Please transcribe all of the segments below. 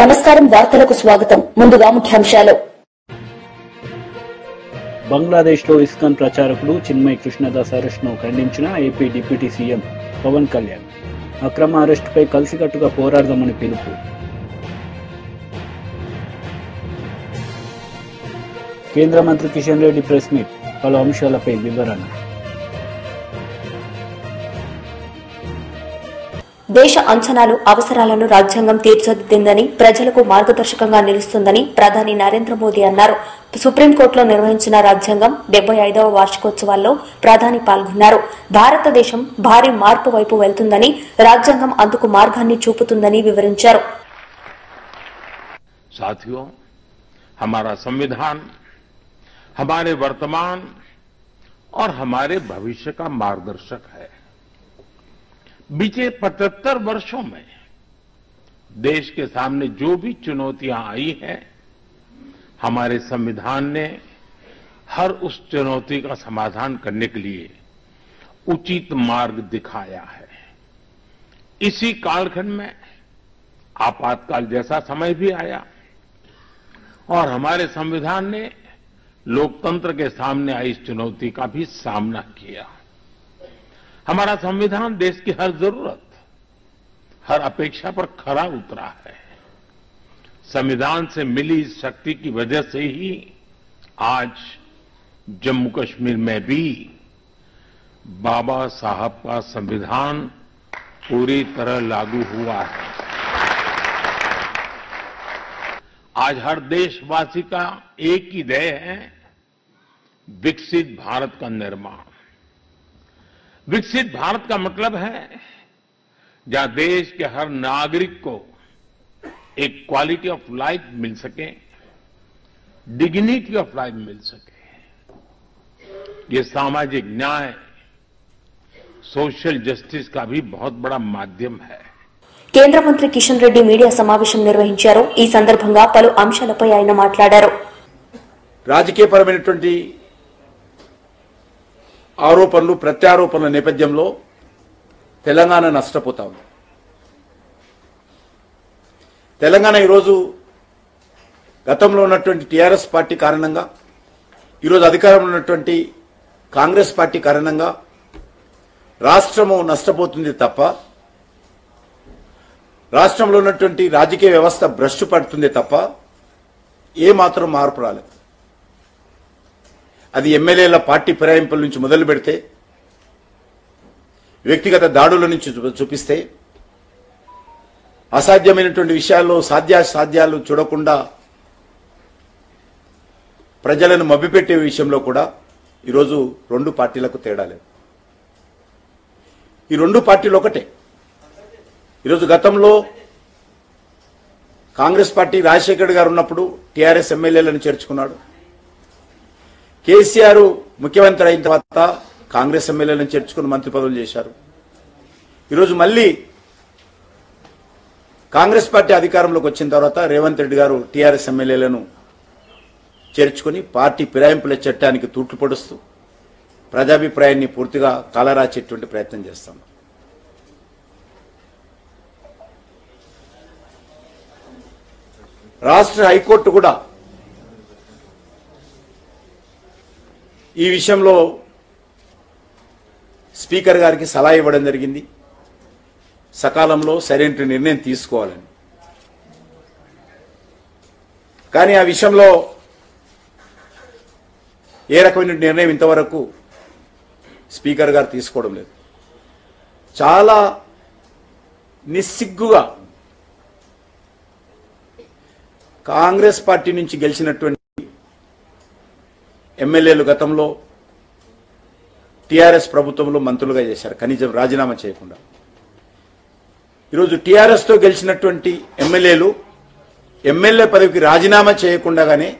నమస్కారం వార్తలకు స్వాగతం ముందుగా ముఖ్యాంశాలు బంగ్లాదేశ్లో ఇస్కాన్ ప్రచారకుడు చిన్మయ్ కృష్ణదాస్ అరెస్ట్ను ఖండించిన AP deputy CM Pawan Kalyan అక్రమ అరెస్టుపై కలిసికట్టుగా పోరాడదామని పిలుపు. కేంద్ర మంత్రి కిషన్ రెడ్డి ప్రెస్ మీట్ పలు అంశాలపై వివరణ. దేశ అంచనాలు అవసరాలను రాజ్యాంగం తీర్చిదిద్దిందని ప్రజలకు మార్గదర్శకంగా నిలుస్తుందని ప్రధాని నరేంద్ర మోదీ అన్నారు. సుప్రీంకోర్టులో నిర్వహించిన రాజ్యాంగం 75వ వార్షికోత్సవాల్లో ప్రధాని పాల్గొన్నారు. భారతదేశం భారీ మార్పు వైపు వెళ్తుందని రాజ్యాంగం అందుకు మార్గాన్ని చూపుతుందని వివరించారు. साथियों, हमारा संविधान हमारे वर्तमान और हमारे भविष्य का मार्गदर्शक है. बीते 75 वर्षों में देश के सामने जो भी चुनौतियां आई हैं, हमारे संविधान ने हर उस चुनौती का समाधान करने के लिए उचित मार्ग दिखाया है. इसी कालखंड में आपातकाल जैसा समय भी आया और हमारे संविधान ने लोकतंत्र के सामने आई इस चुनौती का भी सामना किया. हमारा संविधान देश की हर जरूरत, हर अपेक्षा पर खरा उतरा है. संविधान से मिली इस शक्ति की वजह से ही आज जम्मू कश्मीर में भी बाबा साहब का संविधान पूरी तरह लागू हुआ है. आज हर देशवासी का एक ही ध्येय है, विकसित भारत का निर्माण. विकसित भारत का मतलब है जहां देश के हर नागरिक को एक क्वालिटी ऑफ लाइफ मिल सके, डिग्निटी ऑफ लाइफ मिल सके. ये सामाजिक न्याय, सोशल जस्टिस का भी बहुत बड़ा माध्यम है. కేంద్ర మంత్రి కిషన్ రెడ్డి మీడియా సమావేశం నిర్వహించారు. ఈ సందర్భంగా పలు అంశాలపై ఆయన మాట్లాడారు. రాజకీయపరమైనటువంటి ఆరోపణలు ప్రత్యారోపణల నేపథ్యంలో తెలంగాణ నష్టపోతా ఉంది. తెలంగాణ ఈరోజు గతంలో ఉన్నటువంటి టీఆర్ఎస్ పార్టీ కారణంగా, ఈరోజు అధికారంలో ఉన్నటువంటి కాంగ్రెస్ పార్టీ కారణంగా రాష్ట్రము నష్టపోతుంది తప్ప, రాష్ట్రంలో ఉన్నటువంటి రాజకీయ వ్యవస్థ భ్రష్టు పడుతుంది తప్ప ఏమాత్రం మార్పు రాలేదు. అది ఎమ్మెల్యేల పార్టీ ఫిరాయింపుల నుంచి మొదలు పెడితే, వ్యక్తిగత దాడుల నుంచి చూపిస్తే, అసాధ్యమైనటువంటి విషయాల్లో సాధ్యాసాధ్యాలు చూడకుండా ప్రజలను మభ్యపెట్టే విషయంలో కూడా ఈరోజు రెండు పార్టీలకు తేడా లేదు. ఈ రెండు పార్టీలు ఒకటే. ఈరోజు గతంలో కాంగ్రెస్ పార్టీ రాజశేఖర్ గారు ఉన్నప్పుడు టీఆర్ఎస్ ఎమ్మెల్యేలను చేర్చుకున్నాడు. కేసీఆర్ ముఖ్యమంత్రి అయిన తర్వాత కాంగ్రెస్ ఎమ్మెల్యేలను చేర్చుకుని మంత్రి పదవులు చేశారు. ఈరోజు మళ్లీ కాంగ్రెస్ పార్టీ అధికారంలోకి వచ్చిన తర్వాత రేవంత్ రెడ్డి గారు టీఆర్ఎస్ ఎమ్మెల్యేలను చేర్చుకుని పార్టీ ఫిరాయింపుల చట్టానికి తూట్లు పొడుస్తూ ప్రజాభిప్రాయాన్ని పూర్తిగా కాలరాచేటువంటి ప్రయత్నం చేస్తాం. రాష్ట్ర హైకోర్టు కూడా ఈ విషయంలో స్పీకర్ గారికి సలహా ఇవ్వడం జరిగింది, సకాలంలో సరైన నిర్ణయం తీసుకోవాలని. కానీ ఆ విషయంలో ఏ రకమైన నిర్ణయం ఇంతవరకు స్పీకర్ గారు తీసుకోవడం లేదు. చాలా నిస్సిగ్గుగా కాంగ్రెస్ పార్టీ నుంచి గెలిచినటువంటి ఎమ్మెల్యేలు గతంలో టీఆర్ఎస్ ప్రభుత్వంలో మంత్రులుగా చేశారు, కనీసం రాజీనామా చేయకుండా. ఈరోజు టీఆర్ఎస్ తో గెలిచినటువంటి ఎమ్మెల్యేలు ఎమ్మెల్యే పదవికి రాజీనామా చేయకుండానే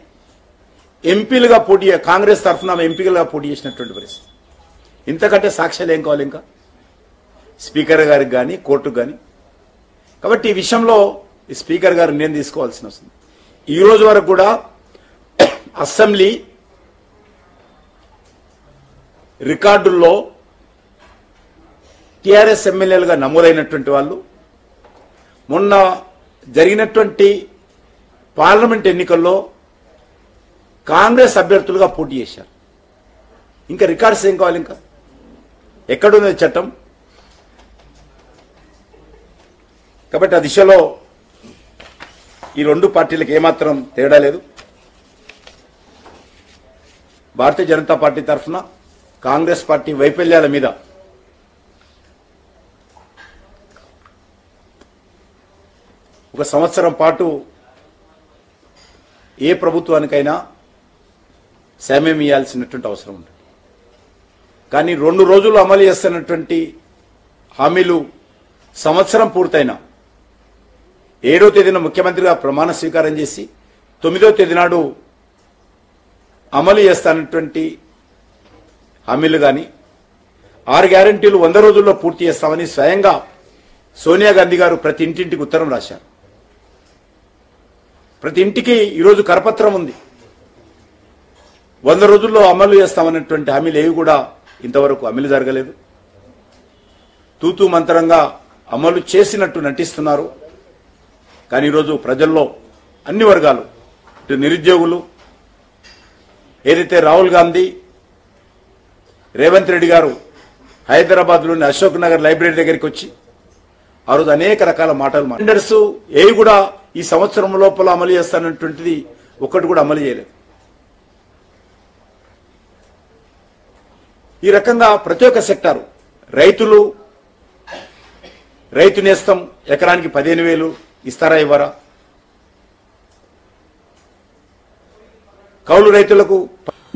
ఎంపీలుగా పోటీ, కాంగ్రెస్ తరఫున ఎంపీలుగా పోటీ చేసినటువంటి పరిస్థితి. ఇంతకంటే సాక్ష్యాలు ఏం కావాలి ఇంకా స్పీకర్ గారికి కానీ కోర్టుకు కానీ? కాబట్టి ఈ విషయంలో ఈ స్పీకర్ గారు నిర్ణయం తీసుకోవాల్సిన వస్తుంది. ఈ రోజు వరకు కూడా అసెంబ్లీ రికార్డుల్లో టీఆర్ఎస్ ఎమ్మెల్యేలుగా నమోదైనటువంటి వాళ్ళు మొన్న జరిగినటువంటి పార్లమెంట్ ఎన్నికల్లో కాంగ్రెస్ అభ్యర్థులుగా పోటీ చేశారు. ఇంకా రికార్డ్స్ ఏం కావాలి? ఇంకా ఎక్కడున్నది చట్టం? కాబట్టి ఆ దిశలో ఈ రెండు పార్టీలకు ఏమాత్రం తేడా లేదు. భారతీయ జనతా పార్టీ తరఫున కాంగ్రెస్ పార్టీ వైఫల్యాల మీద ఒక సంవత్సరం పాటు ఏ ప్రభుత్వానికైనా సమయం ఇవ్వాల్సినటువంటి అవసరం ఉంటుంది. కానీ 2 రోజులు అమలు చేస్తున్నటువంటి హామీలు సంవత్సరం పూర్తయినా 7వ తేదీన ముఖ్యమంత్రిగా ప్రమాణ స్వీకారం చేసి 9వ తేదీ నాడు అమలు చేస్తానటువంటి హామీలు కానీ 6 గ్యారంటీలు 100 రోజుల్లో పూర్తి చేస్తామని స్వయంగా సోనియా గాంధీ గారు ప్రతి ఇంటింటికి ఉత్తరం రాశారు. ప్రతి ఇంటికి ఈరోజు కరపత్రం ఉంది. 100 రోజుల్లో అమలు చేస్తామన్నటువంటి హామీలు ఏవి కూడా ఇంతవరకు అమలు జరగలేదు. తూతూ మంత్రంగా అమలు చేసినట్టు నటిస్తున్నారు. కానీ ఈరోజు ప్రజల్లో అన్ని వర్గాలు, ఇటు నిరుద్యోగులు, ఏదైతే రాహుల్ గాంధీ, రేవంత్ రెడ్డి గారు హైదరాబాద్లోని అశోక్ నగర్ లైబ్రరీ దగ్గరికి వచ్చి ఆ రోజు అనేక రకాల మాటలు టెండర్స్ ఏవి కూడా ఈ సంవత్సరం లోపల అమలు చేస్తానటువంటిది ఒక్కటి కూడా అమలు చేయలేదు. ఈ రకంగా ప్రతి ఒక్క సెక్టారు, రైతులు, రైతు నేస్తం ఎకరానికి 15,000 ఇస్తారా ఇవ్వరా? కౌలు రైతులకు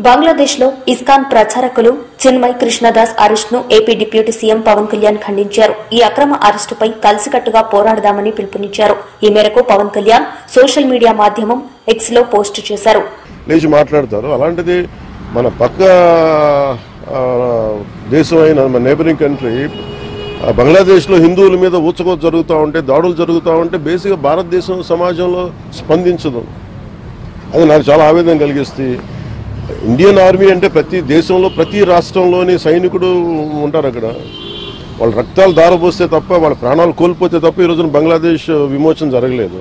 బంగ్లాదేశ్ లో ఇస్కాన్ ప్రచారకులు చిన్మయ్ కృష్ణదాస్ అరెస్ట్ ను AP deputy CM Pawan Kalyan ఖండించారు. ఈ అక్రమ అరెస్టుపై కలిసికట్టుగా పోరాడదామని పిలుపునిచ్చారు. ఈ మేరకు పవన్ కళ్యాణ్ సోషల్ మీడియా మాధ్యమం ఎక్స్ లో పోస్ట్ చేశారు. లేచి మాట్లాడతారు. అలాంటిది మన పక్క దేశం అయిన మన నేబరింగ్ కంట్రీ బంగ్లాదేశ్లో హిందువుల మీద ఊచకోత జరుగుతూ ఉంటే, దాడులు జరుగుతూ ఉంటే బేసిక్గా భారతదేశం సమాజంలో స్పందించదు. అది నాకు చాలా ఆవేదన కలిగిస్తుంది. ఇండియన్ ఆర్మీ అంటే ప్రతి దేశంలో ప్రతి రాష్ట్రంలోని సైనికుడు ఉంటారు. అక్కడ వాళ్ళ రక్తాలు దారబోస్తే తప్ప, వాళ్ళ ప్రాణాలు కోల్పోతే తప్ప ఈ రోజున బంగ్లాదేశ్ విమోచన జరగలేదు.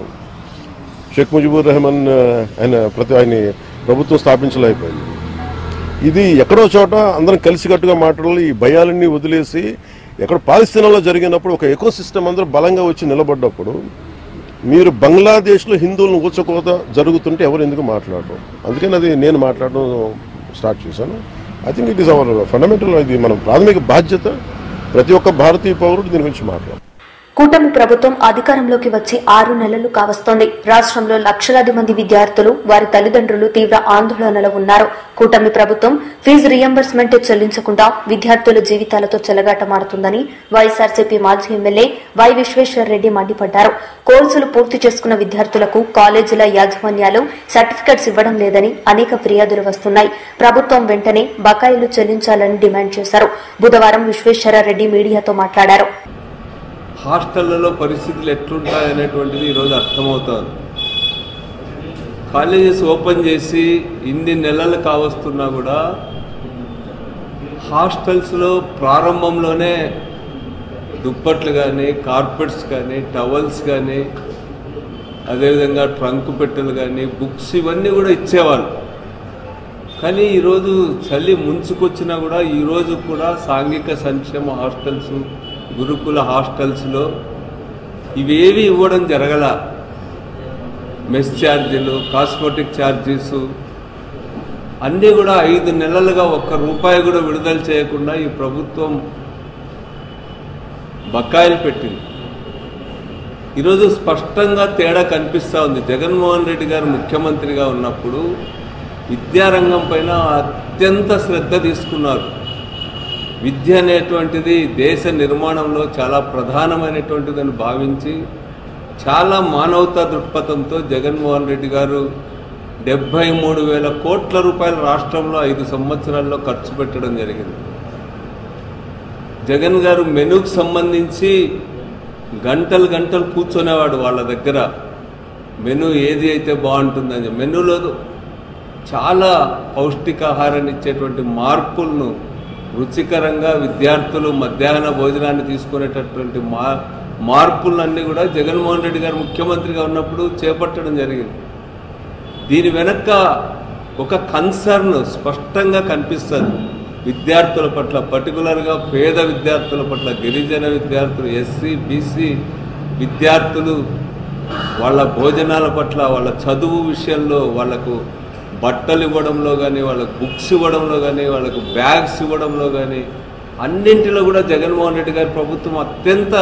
షేక్ ముజిబుర్ రెహమాన్ ఆయన ప్రభుత్వం స్థాపించలేకపోయింది. ఇది ఎక్కడో చోట అందరం కలిసికట్టుగా మాట్లాడాలి. ఈ భయాలన్నీ వదిలేసి ఎక్కడ పాలస్తీనాలో జరిగినప్పుడు ఒక ఎకో సిస్టమ్ అందరూ బలంగా వచ్చి నిలబడ్డప్పుడు మీరు బంగ్లాదేశ్లో హిందువులను ఊచకోత జరుగుతుంటే ఎవరు ఎందుకు మాట్లాడరు? అందుకని అది నేను మాట్లాడడం స్టార్ట్ చేశాను. I think it is our fundamental, ఇది మన ప్రాథమిక బాధ్యత. ప్రతి ఒక్క భారతీయ పౌరుడు దీని గురించి మాట్లాడాలి. కూటమి ప్రభుత్వం అధికారంలోకి వచ్చి 6 నెలలు కావస్తోంది. రాష్ట్రంలో లక్షలాది మంది విద్యార్థులు, వారి తల్లిదండ్రులు తీవ్ర ఆందోళనలో ఉన్నారు. కూటమి ప్రభుత్వం ఫీజు రియంబర్స్మెంట్ చెల్లించకుండా విద్యార్థుల జీవితాలతో చెలగాటమాడుతుందని వైఎస్ఆర్సీపీ మాజీ ఎమ్మెల్యే వై విశ్వేశ్వరరెడ్డి మండిపడ్డారు. కోర్సులు పూర్తి చేసుకున్న విద్యార్థులకు కాలేజీల యాజమాన్యాలు సర్టిఫికెట్స్ ఇవ్వడం లేదని అనేక ఫిర్యాదులు వస్తున్నాయి. ప్రభుత్వం వెంటనే బకాయిలు చెల్లించాలని డిమాండ్ చేశారు. బుధవారం విశ్వేశ్వరరెడ్డి మీడియాతో మాట్లాడారు. హాస్టళ్లలో పరిస్థితులు ఎట్లుంటాయనేటువంటిది ఈరోజు అర్థమవుతోంది. కాలేజెస్ ఓపెన్ చేసి ఇన్ని నెలలు కావస్తున్నా కూడా హాస్టల్స్లో ప్రారంభంలోనే దుప్పట్లు కానీ, కార్పెట్స్ కానీ, టవల్స్ కానీ, అదేవిధంగా ట్రంక్ పెట్టెలు కానీ, బుక్స్ ఇవన్నీ కూడా ఇచ్చేవాళ్ళు. కానీ ఈరోజు చలి ముంచుకొచ్చినా కూడా ఈరోజు కూడా సాంఘిక సంక్షేమ హాస్టల్స్, గురుకుల హాస్టల్స్లో ఇవేవి ఇవ్వడం జరగల. మెస్ ఛార్జీలు, కాస్మెటిక్ ఛార్జెస్ అన్నీ కూడా 5 నెలలుగా ₹1 కూడా విడుదల చేయకుండా ఈ ప్రభుత్వం బకాయిలు పెట్టింది. ఈరోజు స్పష్టంగా తేడా కనిపిస్తూ ఉంది. జగన్మోహన్ రెడ్డి గారు ముఖ్యమంత్రిగా ఉన్నప్పుడు విద్యారంగం పైన అత్యంత శ్రద్ధ తీసుకున్నారు. విద్య అనేటువంటిది దేశ నిర్మాణంలో చాలా ప్రధానమైనటువంటిదని భావించి చాలా మానవతా దృక్పథంతో జగన్మోహన్ రెడ్డి గారు 73,000 కోట్ల రూపాయల రాష్ట్రంలో 5 సంవత్సరాల్లో ఖర్చు పెట్టడం జరిగింది. జగన్ గారు మెనూకు సంబంధించి గంటలు గంటలు కూర్చునేవాడు వాళ్ళ దగ్గర. మెనూ ఏది అయితే బాగుంటుందని మెనూలో చాలా పౌష్టికాహారాన్ని ఇచ్చేటువంటి మార్పులను రుచికరంగా విద్యార్థులు మధ్యాహ్న భోజనాన్ని తీసుకునేటటువంటి మార్పులన్నీ కూడా జగన్మోహన్ రెడ్డి గారు ముఖ్యమంత్రిగా ఉన్నప్పుడు చేపట్టడం జరిగింది. దీని వెనక ఒక కన్సర్న్ స్పష్టంగా కనిపిస్తుంది. విద్యార్థుల పట్ల, పర్టికులర్గా పేద విద్యార్థుల పట్ల, గిరిజన విద్యార్థులు, ఎస్సీ బీసీ విద్యార్థులు వాళ్ళ భోజనాల పట్ల, వాళ్ళ చదువు విషయంలో, వాళ్లకు బట్టలు ఇవ్వడంలో కానీ, వాళ్ళకు బుక్స్ ఇవ్వడంలో కానీ, వాళ్ళకు బ్యాగ్స్ ఇవ్వడంలో కానీ అన్నింటిలో కూడా జగన్మోహన్ రెడ్డి గారి ప్రభుత్వం అత్యంత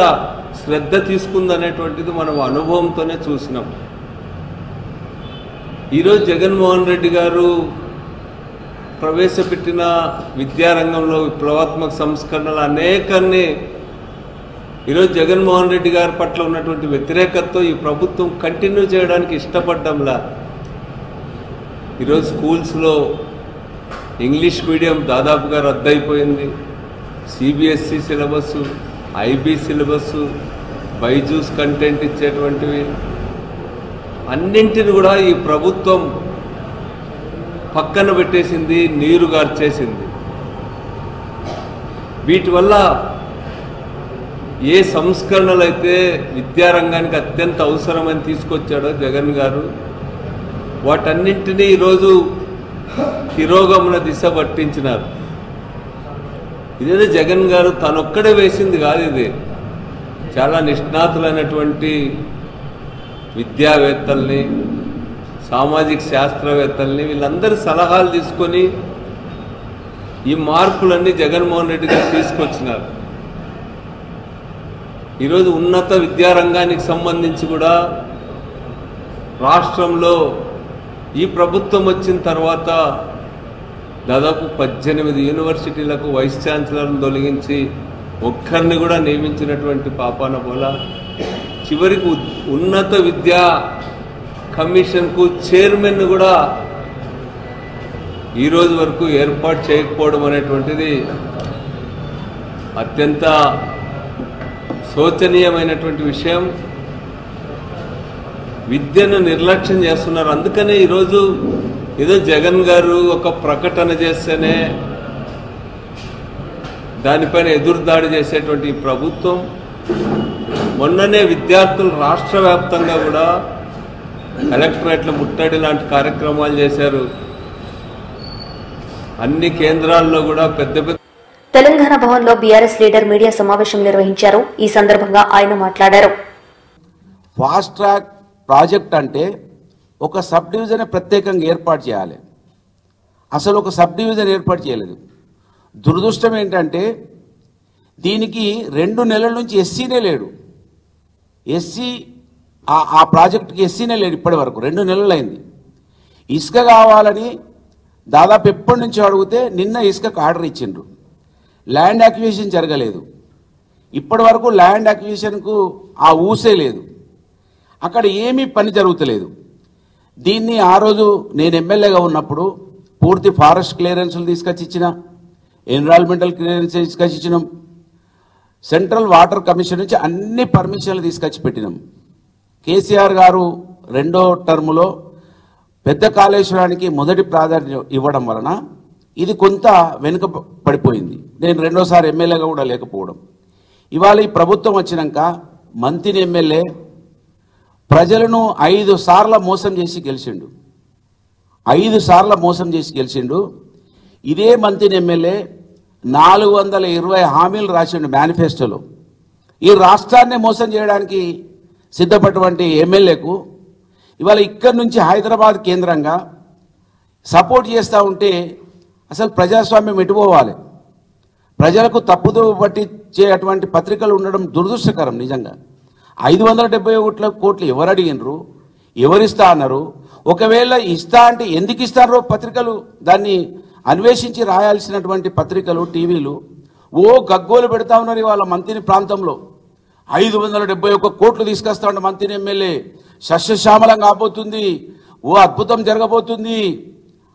శ్రద్ధ తీసుకుందనేటువంటిది మనం అనుభవంతోనే చూసినాం. ఈరోజు జగన్మోహన్ రెడ్డి గారు ప్రవేశపెట్టిన విద్యారంగంలో విప్లవాత్మక సంస్కరణలు అనేకాన్ని ఈరోజు జగన్మోహన్ రెడ్డి గారి పట్ల ఉన్నటువంటి వ్యతిరేకతతో ఈ ప్రభుత్వం కంటిన్యూ చేయడానికి ఇష్టపడ్డంలా. ఈరోజు స్కూల్స్లో ఇంగ్లీష్ మీడియం దాదాపుగా రద్దయిపోయింది. CBSE syllabus, IB syllabus, Byju's content ఇచ్చేటువంటివి అన్నింటిని కూడా ఈ ప్రభుత్వం పక్కన పెట్టేసింది, నీరు గార్చేసింది. వీటి వల్ల ఏ సంస్కరణలు అయితే విద్యారంగానికి అత్యంత అవసరమని తీసుకొచ్చాడో జగన్ గారు, వాటన్నింటినీ ఈరోజు తిరోగమన దిశ పట్టించినారు. ఇదేదో జగన్ గారు తనొక్కడే వేసింది కాదు, ఇది చాలా నిష్ణాతులైనటువంటి విద్యావేత్తల్ని, సామాజిక శాస్త్రవేత్తల్ని, వీళ్ళందరి సలహాలు తీసుకొని ఈ మార్పులన్నీ జగన్మోహన్ రెడ్డి గారు తీసుకొచ్చినారు. ఈరోజు ఉన్నత విద్యారంగానికి సంబంధించి కూడా రాష్ట్రంలో ఈ ప్రభుత్వం వచ్చిన తర్వాత దాదాపు 18 యూనివర్సిటీలకు వైస్ ఛాన్సలర్ను తొలగించి ఒక్కరిని కూడా నియమించినటువంటి పాపాన పోలా. చివరికి ఉన్నత విద్యా కమిషన్కు చైర్మన్ కూడా ఈరోజు వరకు ఏర్పాటు చేయకపోవడం అనేటువంటిది అత్యంత శోచనీయమైనటువంటి విషయం. విద్యను నిర్లక్ష్యం చేస్తున్నారు. అందుకనే ఈరోజు ఏదో జగన్ గారు ఒక ప్రకటన చేస్తేనే దానిపైన ఎదురుదాడి చేసేటువంటి ఈ ప్రభుత్వం మొన్ననే విద్యార్థులు రాష్ట్ర వ్యాప్తంగా కూడా కలెక్టరేట్ల ముట్టడి లాంటి కార్యక్రమాలు చేశారు. అన్ని కేంద్రాల్లో కూడా పెద్ద పెద్ద తెలంగాణ భవన్లో బీఆర్ఎస్ లీడర్ మీడియా సమావేశం నిర్వహించారు. ఈ సందర్భంగా ఆయన మాట్లాడారు. ఫాస్ట్ ట్రాక్ ప్రాజెక్ట్ అంటే ఒక సబ్ డివిజన్ ప్రత్యేకంగా ఏర్పాటు చేయాలి. అసలు ఒక సబ్ డివిజన్ ఏర్పాటు చేయలేదు. దురదృష్టం ఏంటంటే దీనికి 2 నెలల నుంచి ఎస్సీనే లేడు. ఎస్సీ ఆ ప్రాజెక్టుకి ఎస్సీనే లేడు ఇప్పటి వరకు. 2 నెలలు అయింది. ఇసుక కావాలని దాదాపు ఎప్పటి నుంచో అడిగితే నిన్న ఇసుకకు ఆర్డర్ ఇచ్చిండ్రు. ల్యాండ్ అక్విజిషన్ జరగలేదు. ఇప్పటి వరకు ల్యాండ్ అక్విజిషన్కు ఆ ఊసే లేదు. అక్కడ ఏమీ పని జరుగుతలేదు. దీన్ని ఆ రోజు నేను ఎమ్మెల్యేగా ఉన్నప్పుడు పూర్తి ఫారెస్ట్ క్లియరెన్స్లు తీసుకొచ్చి ఇచ్చిన, ఎన్విరాన్మెంటల్ క్లియరెన్స్ తీసుకొచ్చి ఇచ్చినాం, సెంట్రల్ వాటర్ కమిషన్ నుంచి అన్ని పర్మిషన్లు తీసుకొచ్చి పెట్టినాం. కేసీఆర్ గారు 2వ టర్ములో పెద్ద కాళేశ్వరానికి మొదటి ప్రాధాన్యం ఇవ్వడం వలన ఇది కొంత వెనుక పడిపోయింది. నేను 2వసారి ఎమ్మెల్యేగా కూడా లేకపోవడం. ఇవాళ ఈ ప్రభుత్వం వచ్చినాక మంత్రి ఎమ్మెల్యే ప్రజలను 5 సార్లు మోసం చేసి గెలిచిండు. 5 సార్లు మోసం చేసి గెలిచిండు. ఇదే మంత్రి ఎమ్మెల్యే 420 హామీలు రాసిండు మేనిఫెస్టోలో. ఈ రాష్ట్రాన్ని మోసం చేయడానికి సిద్ధపడినటువంటి ఎమ్మెల్యేకు ఇవాళ ఇక్కడి నుంచి హైదరాబాద్ కేంద్రంగా సపోర్ట్ చేస్తూ ఉంటే అసలు ప్రజాస్వామ్యం ఎటుపోవాలి? ప్రజలకు తప్పుదో పట్టించేటువంటి పత్రికలు ఉండడం దురదృష్టకరం. నిజంగా 571 కోట్లు ఎవరు అడిగినరు, ఎవరిస్తా అన్నారు? ఒకవేళ ఇస్తా అంటే ఎందుకు ఇస్తారో పత్రికలు దాన్ని అన్వేషించి రాయాల్సినటువంటి పత్రికలు, టీవీలు గగ్గోలు పెడతా ఉన్నారు. ఇవాళ మంత్రి ప్రాంతంలో 571 కోట్లు తీసుకొస్తా ఉంటే మంత్రి ఎమ్మెల్యే సస్యశ్యామలం కాబోతుంది, అద్భుతం జరగబోతుంది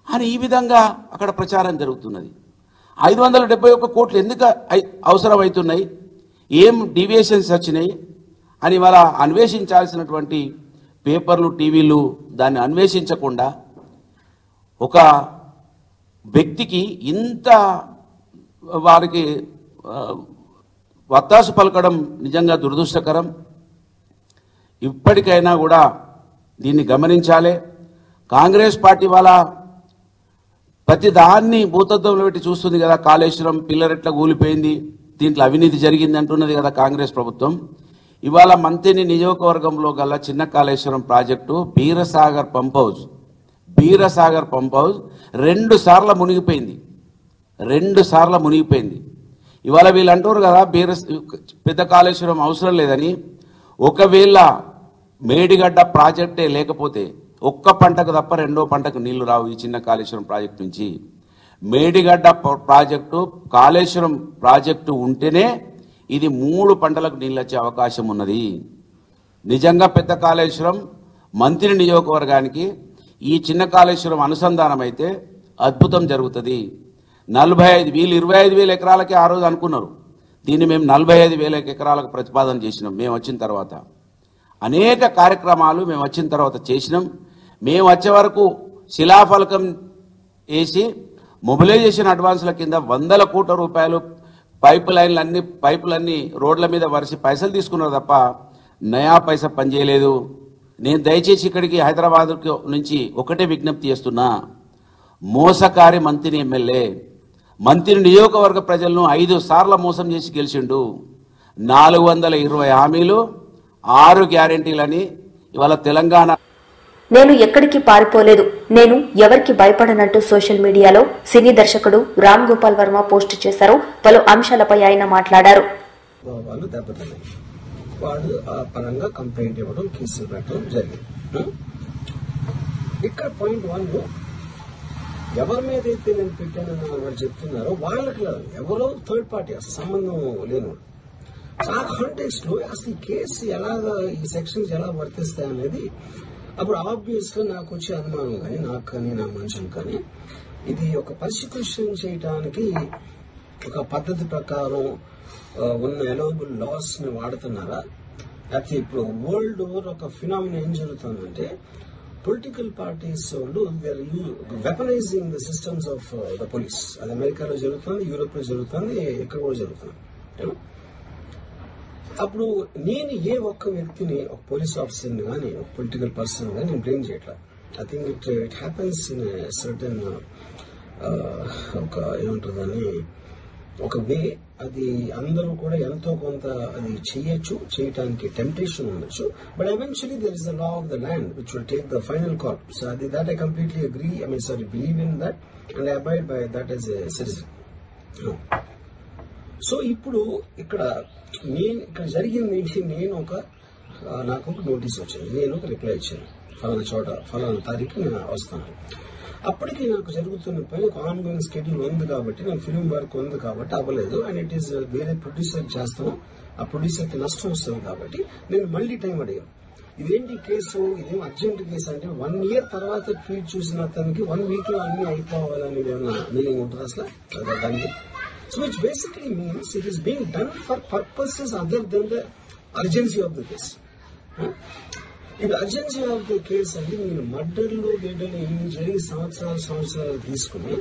అని ఈ విధంగా అక్కడ ప్రచారం జరుగుతున్నది. 571 కోట్లు ఎందుకు అవసరం అవుతున్నాయి, ఏం డీవియేషన్స్ వచ్చినాయి అని వాళ్ళ అన్వేషించాల్సినటువంటి పేపర్లు, టీవీలు దాన్ని అన్వేషించకుండా ఒక వ్యక్తికి ఇంత వారికి వత్తాసు పలకడం నిజంగా దురదృష్టకరం. ఇప్పటికైనా కూడా దీన్ని గమనించాలి. కాంగ్రెస్ పార్టీ వాళ్ళ ప్రతి దాన్ని భూతత్వంలో పెట్టి చూస్తుంది కదా. కాళేశ్వరం పిల్లరెట్లా కూలిపోయింది, దీంట్లో అవినీతి జరిగింది అంటున్నది కదా కాంగ్రెస్ ప్రభుత్వం. ఇవాళ మంత్రిని నియోజకవర్గంలో గల చిన్న Kaleshwaram project Beerasagar pump house 2 సార్లు మునిగిపోయింది. ఇవాళ వీళ్ళు అంటారు కదా పెద్ద కాళేశ్వరం అవసరం లేదని. ఒకవేళ మేడిగడ్డ ప్రాజెక్టే లేకపోతే ఒక్క పంటకు తప్ప రెండో పంటకు నీళ్లు రావు ఈ చిన్న కాళేశ్వరం ప్రాజెక్టు నుంచి. మేడిగడ్డ ప్రాజెక్టు కాళేశ్వరం ప్రాజెక్టు ఉంటేనే ఇది 3 పంటలకు నీళ్ళు వచ్చే అవకాశం ఉన్నది. నిజంగా పెద్ద కాళేశ్వరం మంత్రి నియోజకవర్గానికి ఈ చిన్న కాళేశ్వరం అనుసంధానం అయితే అద్భుతం జరుగుతుంది. 25,000 ఎకరాలకి ఆ రోజు అనుకున్నారు. దీన్ని మేము 45,000 ఎకరాలకు ప్రతిపాదన చేసినాం. మేము వచ్చిన తర్వాత అనేక కార్యక్రమాలు మేము వచ్చిన తర్వాత చేసినాం. మేము వచ్చే వరకు శిలాఫలకం వేసి మొబిలైజేషన్ అడ్వాన్స్ల కింద 100 కోట్ల రూపాయలు పైపులన్నీ రోడ్ల మీద వరిసి పైసలు తీసుకున్నారు తప్ప నయా పైసా పనిచేయలేదు. నేను దయచేసి ఇక్కడికి హైదరాబాద్ నుంచి ఒకటే విజ్ఞప్తి చేస్తున్నా. మోసకారి మంత్రి ఎమ్మెల్యే మంత్రి నియోజకవర్గ ప్రజలను 5 సార్లు మోసం చేసి గెలిచిండు. 420 హామీలు 6 గ్యారెంటీలని ఇవాళ తెలంగాణ. నేను ఎక్కడికి పారిపోలేదు, నేను ఎవరికి భయపడనంటూ సోషల్ మీడియాలో సినీ దర్శకుడు రామ్ గోపాల్ వర్మ పోస్ట్ చేశారు. పలు అంశాలపై ఆయన మాట్లాడారు. వాడు ఆ పరంగా కంప్లైంట్ ఇవ్వడం, కేసులు పెట్టడం జరిగింది. ఇక్కడ పాయింట్ 1 ఎవరి మీద అయితే నేను పెట్టానని వాళ్ళు చెప్తున్నారో వాళ్ళకి ఎవరో థర్డ్ పార్టీ అసలు సంబంధం లేనివాడు. ఆ కాంటెక్స్ట్ లో అసలు ఈ కేసు ఎలాగా ఈ సెక్షన్స్ ఎలా వర్తిస్తాయి అనేది అప్పుడు ఆబ్వియస్ గా నాకు వచ్చే అనుమానం కానీ నాకు కానీ నా మనుషులు కానీ ఇది ఒక పర్సిక్యూషన్ చేయడానికి ఒక పద్ధతి ప్రకారం ఉన్న ఎలవబుల్ లాస్ ని వాడుతున్నారా? అయితే ఇప్పుడు వరల్డ్ ఓవర్ ఒక ఫినామినా ఏం జరుగుతుందంటే పొలిటికల్ పార్టీస్ వాళ్ళు weaponising the systems of the police. అది అమెరికాలో జరుగుతుంది, యూరోప్ లో జరుగుతుంది, ఇక్కడ కూడా జరుగుతుంది. అప్పుడు నేను ఏ ఒక్క వ్యక్తిని, ఒక పోలీస్ ఆఫీసర్ని కానీ ఒక పొలిటికల్ పర్సన్ కానీ నేను బ్లేమ్ చేయట్లా. I think it happens in certain ఒక ఏమంటుందని ఒక వే. అది అందరూ కూడా ఎంతో కొంత అది చేయటానికి టెంప్టేషన్ ఉండొచ్చు. But eventually there is the law of the land which will take the final call. So అది that I completely agree, believe in that and I abide by that as a citizen. So ఇప్పుడు ఇక్కడ జరిగింది ఏంటి, నాకు ఒక notice వచ్చింది, నేను ఒక రిప్లై ఇచ్చాను, ఫలానా చోట ఫలానా తారీఖు నేను వస్తాను. అప్పటికి నాకు జరుగుతున్న పని ఒక ఆన్గోయింగ్ స్కెడ్యూల్ ఉంది కాబట్టి, నాకు ఫిల్మ్ వర్క్ ఉంది కాబట్టి అవ్వలేదు. అండ్ ఇట్ ఈస్ వేరే ప్రొడ్యూసర్ చేస్తాను, ఆ ప్రొడ్యూసర్ కి నష్టం వస్తుంది కాబట్టి నేను మళ్ళీ టైం అడిగాను. ఇదేంటి కేసు, ఇదేం అర్జెంట్ కేసు అంటే 1 year తర్వాత ట్వీట్ చూసిన అతనికి 1 week లో అన్ని అయిపోవాలని ఏమన్నా మీనింగ్ ఉంటుంది అసలు దానికి? So which basically means it is being done for purposes other than the urgency of the case. If the urgency of the case అంటే మీరు మర్డర్లు గేడర్లు ఎన్ని జరిగి సంవత్సరాలు తీసుకుని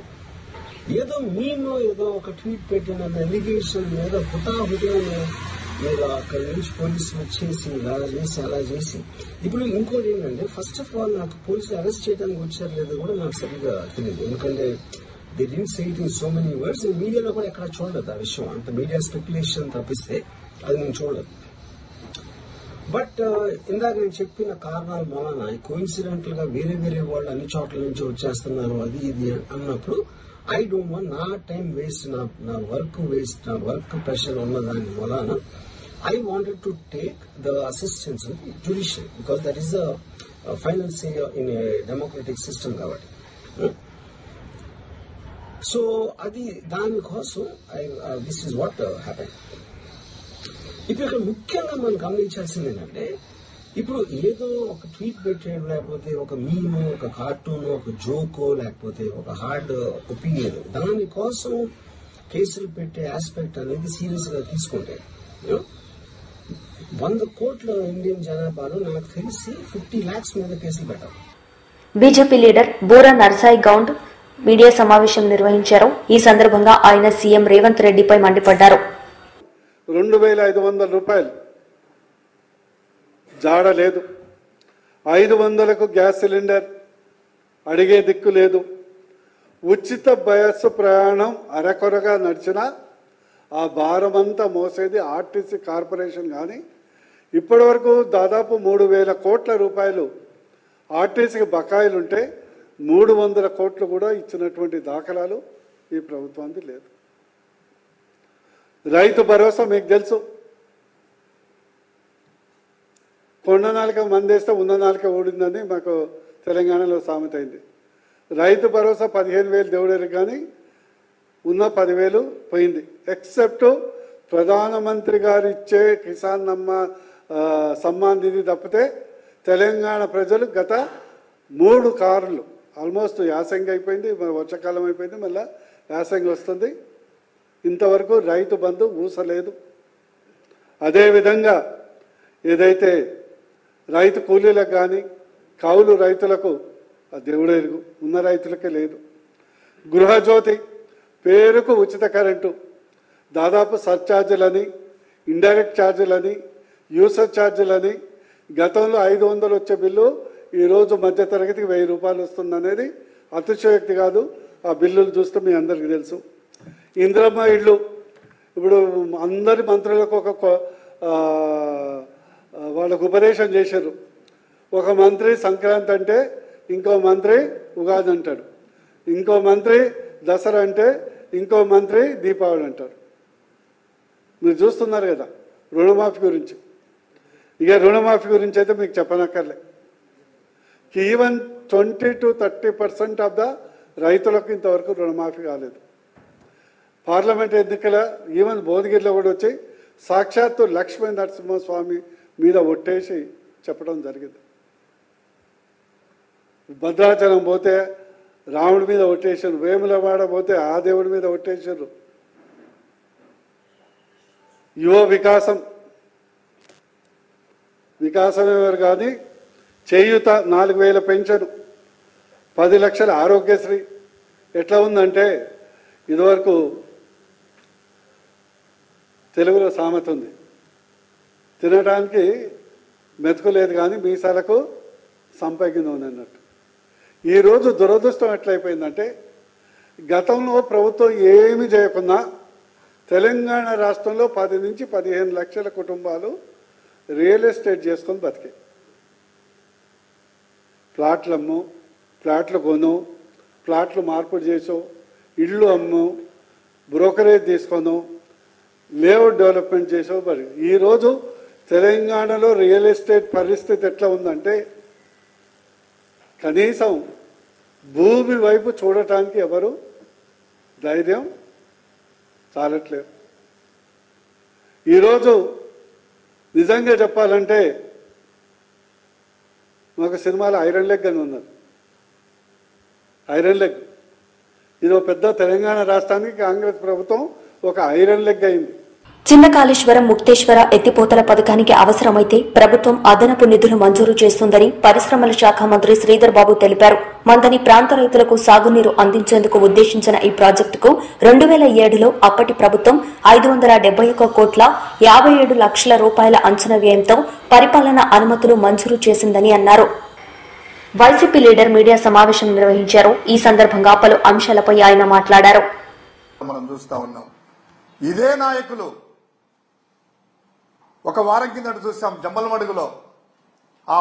ఏదో మేము ఏదో ఒక ట్వీట్ పెట్టిన ఎలిగేషన్ ఏదో హుటాహుటిగా మీరు అక్కడి నుంచి పోలీసులు వచ్చేసి అలా చేసి ఇప్పుడు ఇంకోటి ఏంటంటే ఫస్ట్ ఆఫ్ ఆల్ నాకు పోలీసులు అరెస్ట్ చేయడానికి వచ్చారు లేదో కూడా నాకు సరిగ్గా తెలియదు. ఎందుకంటే they didn't say it in so many words. మీడియాలో కూడా ఎక్కడ చూడలేదు ఆ విషయం, అంత మీడియా స్పెక్యులేషన్ తప్పిస్తే అది నేను చూడలేదు. బట్ ఇందాక నేను చెప్పిన కారణాల మూలన కోఇన్సిడెంటల్ గా వేరే వాళ్ళు అన్ని చోట్ల నుంచి వచ్చేస్తున్నారు అది ఇది అన్నప్పుడు ఐ డోంట్ వాంట్ నా టైం వేస్ట్, నా వర్క్ వేస్ట్, నా వర్క్ ప్రెషర్ ఉన్న దాని మూలన I wanted to take the assistance of judicial because that is the final say in a democratic system కాబట్టి. సో అది దానికోసం దిస్ ఇస్ వాట్ హ్యాపెన్. ఇప్పుడు ఇక్కడ ముఖ్యంగా మనం గమనించాల్సింది ఏంటంటే ఇప్పుడు ఏదో ఒక ట్వీట్ పెట్టాడు, లేకపోతే ఒక మీమ్, ఒక కార్టూన్, ఒక జోకో, లేకపోతే ఒక హార్డ్ ఒపీనియన్, దానికోసం కేసులు పెట్టే ఆస్పెక్ట్ అనేది సీరియస్ గా తీసుకుంటే 100 కోట్ల ఇండియన్ జనాభాలో నాకు తెలిసి 50 lakhs మీద కేసులు పెట్టారు. BJP leader Boora Narsaiah Goud media సమావేశం నిర్వహించారు. ఈ సందర్భంగా ఆయన సీఎం రేవంత్ రెడ్డిపై మండిపడ్డారు. 2,500 రూపాయలు జాడ లేదు. 500కు గ్యాస్ సిలిండర్ అడిగే దిక్కు లేదు. ఉచిత బస్సు ప్రయాణం అరకొరగా నడిచినా ఆ భారమంతా మోసేది ఆర్టీసీ కార్పొరేషన్. కానీ ఇప్పటి వరకు దాదాపు 3,000 కోట్ల రూపాయలు ఆర్టీసీకి బకాయిలుంటే 300 కోట్లు కూడా ఇచ్చినటువంటి దాఖలాలు ఈ ప్రభుత్వానికి లేదు. రైతు భరోసా మీకు తెలుసు, కొండ నాలుక మందేస్తే ఉన్న నాలుక ఊడిందని మాకు తెలంగాణలో సామెత అయింది. రైతు భరోసా 15,000 దేవుడేరు కానీ ఉన్న 10,000 పోయింది. ఎక్సెప్ట్ ప్రధానమంత్రి గారు ఇచ్చే కిసాన్ సమ్మాన్ నిధి తప్పితే తెలంగాణ ప్రజలు గత 3 కార్లు ఆల్మోస్ట్ యాసంగి అయిపోయింది, వర్షాకాలం అయిపోయింది, మళ్ళీ యాసంగి వస్తుంది, ఇంతవరకు రైతు బంధు ఊసలేదు. అదేవిధంగా ఏదైతే రైతు కూలీలకు కానీ కౌలు రైతులకు ఆ దేవుడెరుగు, ఉన్న రైతులకే లేదు. గృహజ్యోతి పేరుకు ఉచిత కరెంటు, దాదాపు సర్ఛార్జీలని, ఇండైరెక్ట్ ఛార్జీలని, యూసర్ ఛార్జీలని, గతంలో 500 వచ్చే బిల్లు ఈరోజు మధ్యతరగతికి 1,000 రూపాయలు వస్తుందనేది అతిశయోక్తి కాదు. ఆ బిల్లులు చూస్తే మీ అందరికీ తెలుసు. ఇందిరమ్మ ఇళ్ళు ఇప్పుడు అందరి మంత్రులకు వాళ్ళకు ఉపదేశం చేశారు. ఒక మంత్రి సంక్రాంతి అంటే ఇంకో మంత్రి ఉగాది అంటాడు, ఇంకో మంత్రి దసరా అంటే ఇంకో మంత్రి దీపావళి అంటారు. మీరు చూస్తున్నారు కదా రుణమాఫీ గురించి. ఇక రుణమాఫీ గురించి అయితే మీకు చెప్పనక్కర్లే. ఈవెన్ 20 to 30% ఆఫ్ ద రైతులకు ఇంతవరకు రుణమాఫీ కాలేదు. పార్లమెంట్ ఎన్నికల ఈవెన్ భువనగిరిలో కూడా వచ్చి సాక్షాత్తు లక్ష్మీ నరసింహస్వామి మీద ఒట్టేసి చెప్పడం జరిగింది. భద్రాచలం పోతే రాముడి మీద ఒట్టేశారు, వేములవాడ పోతే ఆ దేవుడి మీద ఒట్టేశారు. యువ వికాసమేవారు కానీ చేయూత 4,000 పెన్షన్, 10 లక్షల ఆరోగ్యశ్రీ. ఎట్లా ఉందంటే ఇదివరకు తెలుగులో సామెత ఉంది, తినడానికి మెతుకు లేదు కానీ మీసాలకు సంపగింది ఉంది అన్నట్టు. ఈరోజు దురదృష్టం ఎట్లయిపోయిందంటే గతంలో ప్రభుత్వం ఏమి చేయకున్నా తెలంగాణ రాష్ట్రంలో 10 నుంచి 15 లక్షల కుటుంబాలు రియల్ ఎస్టేట్ చేసుకొని బతికే. ప్లాట్లు అమ్ము, ప్లాట్లు కొను, ప్లాట్లు మార్పులు చేసో, ఇళ్ళు అమ్ము, బ్రోకరేజ్ తీసుకోను, లేఅవుట్ డెవలప్మెంట్ చేసో. మరి ఈరోజు తెలంగాణలో రియల్ ఎస్టేట్ పరిస్థితి ఎట్లా ఉందంటే కనీసం భూమి వైపు చూడటానికి ఎవరు ధైర్యం చాలట్లేదు. ఈరోజు నిజంగా చెప్పాలంటే మాకు సినిమాలో ఐరన్ లెగ్ అని ఉన్నది. ఐరన్ లెగ్ ఇది పెద్ద తెలంగాణ రాష్ట్రానికి కాంగ్రెస్ ప్రభుత్వం ఒక ఐరన్ లెగ్ అయింది. చిన్న కాళేశ్వరం ముక్తేశ్వర ఎత్తిపోతల పథకానికి అవసరమైతే ప్రభుత్వం అదనపు నిధులు మంజూరు చేస్తుందని పరిశ్రమల శాఖ మంత్రి శ్రీధర్ బాబు తెలిపారు. మందని ప్రాంత రైతులకు సాగునీరు అందించేందుకు ఉద్దేశించిన ఈ ప్రాజెక్టుకు 2007లో అప్పటి ప్రభుత్వం 571 కోట్ల 57 లక్షల రూపాయల అంచనా వ్యయంతో పరిపాలనా అనుమతులు మంజూరు చేసిందని అన్నారు. వైసీపీ లీడర్ మీడియా సమావేశం నిర్వహించారు. ఈ సందర్భంగా పలు అంశాలపై ఆయన మాట్లాడారు. ఇదే నాయకులు ఒక వారం కిందట చూసాం జమ్మలమడుగులో ఆ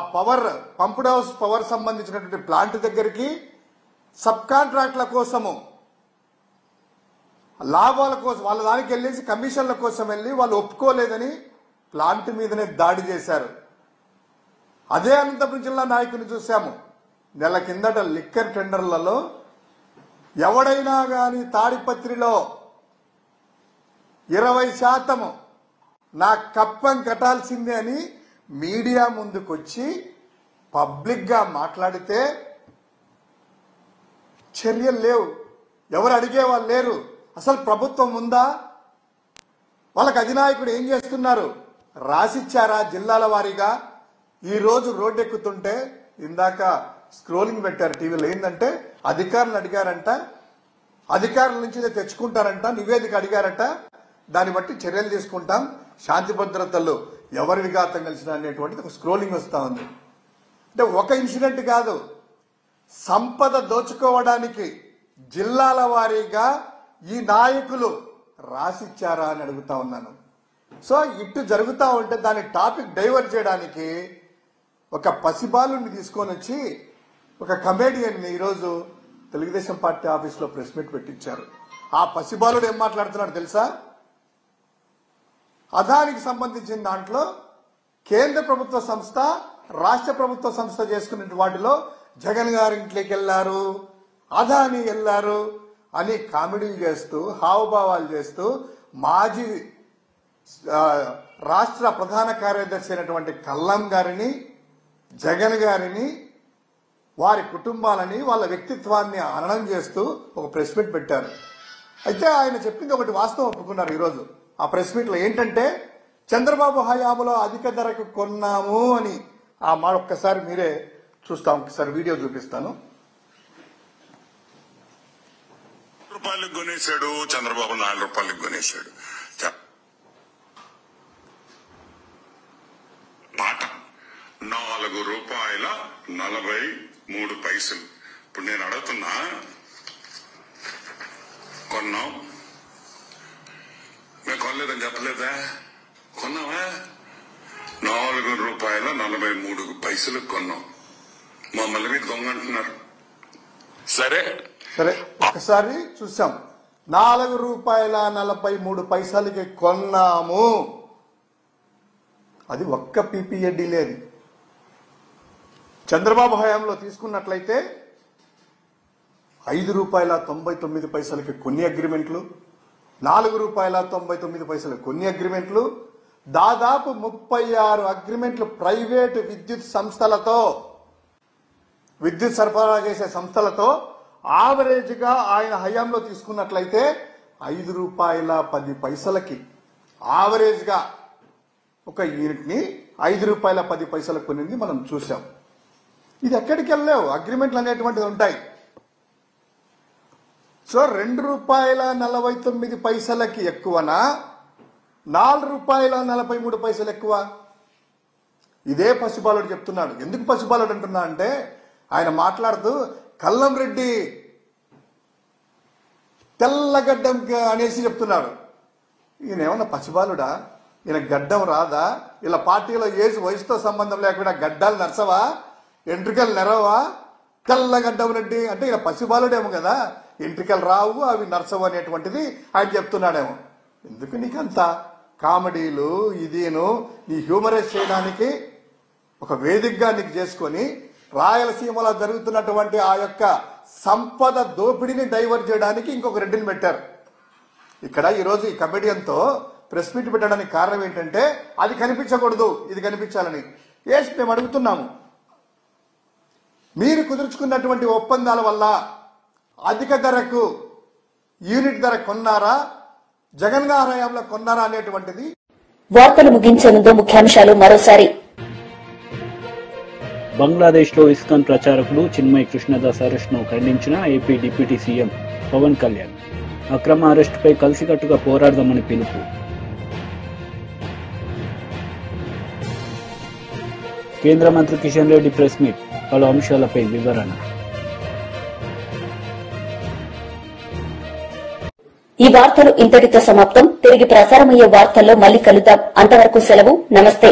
పంప్డ్ హౌస్ పవర్ సంబంధించినటువంటి ప్లాంట్ దగ్గరికి సబ్ కాంట్రాక్ట్ల కోసము లాభాల కోసం వాళ్ళ దానికి వెళ్ళేసి కమిషన్ల కోసం వెళ్ళి వాళ్ళు ఒప్పుకోలేదని ప్లాంట్ మీదనే దాడి చేశారు. అదే అనంతపురం జిల్లా నాయకుని చూసాము. నెల కిందట లిక్కర్ టెండర్లలో ఎవడైనా గాని తాడిపత్రిలో 20% నా కప్పం కట్టాల్సిందే అని మీడియా ముందుకొచ్చి పబ్లిక్ గా మాట్లాడితే చర్యలు లేవు, ఎవరు అడిగేవాళ్ళు లేరు. అసలు ప్రభుత్వం ఉందా? వాళ్ళకి అధినాయకుడు ఏం చేస్తున్నారు? రాసిచ్చారా జిల్లాల వారీగా? ఈ రోజు రోడ్డు ఎక్కుతుంటే ఇందాక స్క్రోలింగ్ పెట్టారు టీవీలో, ఏంటంటే అధికారులు అడిగారంట, అధికారుల నుంచి తెచ్చుకుంటారంట, నివేదిక అడిగారట, దాన్ని బట్టి చర్యలు తీసుకుంటాం. శాంతి భద్రతలు ఎవరి విఘాతం కలిసినా అనేటువంటిది ఒక స్క్రోలింగ్ వస్తూ ఉంది. అంటే ఒక ఇన్సిడెంట్ కాదు, సంపద దోచుకోవడానికి జిల్లాల వారీగా ఈ నాయకులు రాసిచ్చారా అని అడుగుతా ఉన్నాను. సో ఇటు జరుగుతూ ఉంటే దాని టాపిక్ డైవర్ట్ చేయడానికి ఒక పసిబాలుని తీసుకొని వచ్చి ఒక కమేడియన్ని ఈరోజు తెలుగుదేశం పార్టీ ఆఫీస్లో ప్రెస్ మీట్ పెట్టించారు. ఆ పసిబాలుడు ఏం మాట్లాడుతున్నాడు తెలుసా? అదానికి సంబంధించిన దాంట్లో కేంద్ర ప్రభుత్వ సంస్థ, రాష్ట్ర ప్రభుత్వ సంస్థ చేసుకునే వాటిలో జగన్ గారి ఇంట్లోకి వెళ్లారు, అదాని వెళ్లారు అని కామెడీలు చేస్తూ, హావభావాలు చేస్తూ మాజీ రాష్ట్ర ప్రధాన కార్యదర్శి అయినటువంటి కల్లం గారిని, జగన్ గారిని, వారి కుటుంబాలని, వాళ్ళ వ్యక్తిత్వాన్ని హననం చేస్తూ ఒక ప్రెస్ మీట్ పెట్టారు. అయితే ఆయన చెప్పింది ఒకటి వాస్తవం ఒప్పుకున్నారు ఈరోజు ఆ ప్రెస్ మీట్ లో. ఏంటంటే చంద్రబాబు హయాంలో అధిక ధరకు కొన్నాము అని. ఆ మాట ఒక్కసారి మీరే చూస్తాం, ఒకసారి వీడియో చూపిస్తాను. రూపాయలకు కొనేశాడు చంద్రబాబు, 4 రూపాయలకు కొనేశాడు. పాట 4 రూపాయల 43 పైసలు. ఇప్పుడు నేను అడుగుతున్నా, కొన్నాం, మేము కొనలేదని చెప్పలేదా? కొన్నావా? 4 రూపాయల 43 పైసలు కొన్నాం. మమ్మల్ని మీరు దొంగ అంటున్నారు. సరే ఒకసారి చూసాం, 4 రూపాయల 43 పైసలకి కొన్నాము. అది ఒక్క పీపీఏడీ లేదు. చంద్రబాబు హయాంలో తీసుకున్నట్లయితే 5 రూపాయల 99 పైసలకి కొన్ని అగ్రిమెంట్లు, 4 రూపాయల 99 పైసలు కొన్ని అగ్రిమెంట్లు, దాదాపు 36 అగ్రిమెంట్లు ప్రైవేటు విద్యుత్ సంస్థలతో, విద్యుత్ సరఫరా చేసే సంస్థలతో యావరేజ్ గా ఆయన హయాంలో తీసుకున్నట్లయితే 5 రూపాయల 10 పైసలకి యావరేజ్ గా ఒక యూనిట్ ని 5 రూపాయల 10 పైసలకు కొనింది మనం చూసాం. ఇది ఎక్కడికి వెళ్ళలేవు, అగ్రిమెంట్లు అనేటువంటిది ఉంటాయి. సో 2 రూపాయల 49 పైసలకి ఎక్కువనా, 4 రూపాయల 43 పైసలు ఎక్కువ? ఇదే పసిబాలుడు చెప్తున్నాడు. ఎందుకు పసిబాలుడు అంటున్నా అంటే, ఆయన మాట్లాడుతూ కల్లం రెడ్డి తెల్లగడ్డం అనేసి చెప్తున్నాడు. ఈయన ఏమన్నా పసిబాలుడా? ఈయన గడ్డం రాదా? ఇలా పార్టీలో ఏజ్ వయసుతో సంబంధం లేకుండా గడ్డాలు నరసవా, ఎంట్రికలు నెరవా? తెల్లగడ్డం రెడ్డి అంటే ఈయన పసిబాలుడేమో కదా, ఎంట్రికలు రావు, అవి నరసవు అనేటువంటిది ఆయన చెప్తున్నాడేమో. ఎందుకు నీకంత కామెడీలు? ఇదేను నీ హ్యూమరైజ్ చేయడానికి ఒక వేదికగా నీకు చేసుకొని రాయలసీమలో జరుగుతున్నటువంటి ఆ యొక్క సంపద దోపిడీని డైవర్ట్ చేయడానికి ఇంకొక రెడ్డిని పెట్టారు. ఇక్కడ ఈరోజు ఈ కమెడియన్తో ప్రెస్ మీట్ పెట్టడానికి కారణం ఏంటంటే, అది కనిపించకూడదు, ఇది కనిపించాలని. ఎస్, మేము అడుగుతున్నాము, మీరు కుదుర్చుకున్నటువంటి ఒప్పందాల వల్ల అధిక ధరకు యూనిట్ ధర కొన్నారా, జగన్ గారి హయాంలో కొన్నారా అనేటువంటిది. వార్తలు ముగించే ముందు ముఖ్యాంశాలు మరోసారి. బంగ్లాదేశ్లో ఇస్కాన్ ప్రచారకుడు చిన్మయ్ కృష్ణదాస్ అరెస్ట్ను ఖండించిన AP deputy CM Pawan Kalyan. అక్రమ అరెస్టుపై కలిసికట్టుగా పోరాడదామని పిలుపు. కేంద్ర మంత్రి కిషన్ రెడ్డి ప్రెస్ మీట్, పలు అంశాలపై వివరణ. ఈ వార్తలు ఇంతటితో సమాప్తం. తిరిగి ప్రసారమయ్యే వార్తల్లో మళ్లీ కలుద్దాం. అంతవరకు సెలవు. నమస్తే.